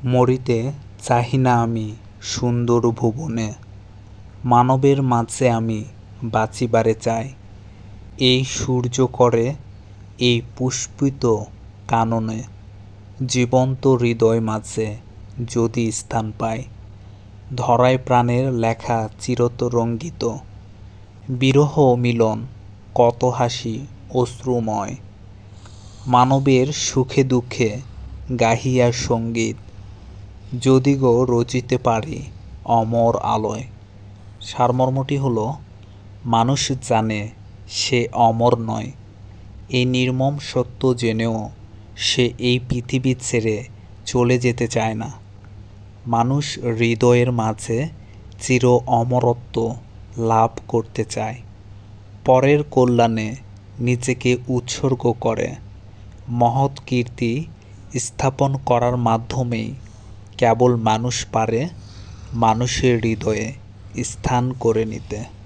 মরিতে চাহি না আমি সুন্দর ভুবনে, মানবের মাঝে আমি বাঁচিবারে চাই। এই সূর্য করে এই পুষ্পিত কাননে, জীবন্ত হৃদয় মাঝে যদি স্থান পায়। ধরায় প্রাণের লেখা চিরতরঙ্গিত, বিরহ মিলন কত হাসি অশ্রুময়। মানবের সুখে দুঃখে গাহিয়া সঙ্গীত, যদি গো রচিতে পারি অমর আলোয়। সারমর্মটি হলো, মানুষ জানে সে অমর নয়, এই নির্মম সত্য জেনেও সে এই পৃথিবী ছেড়ে চলে যেতে চায় না। মানুষ হৃদয়ের মাঝে চির অমরত্ব লাভ করতে চায়, পরের কল্যাণে নিজেকে উৎসর্গ করে। মহৎ কীর্তি স্থাপন করার মাধ্যমেই কেবল মানুষ পারে মানুষের হৃদয়ে স্থান করে নিতে।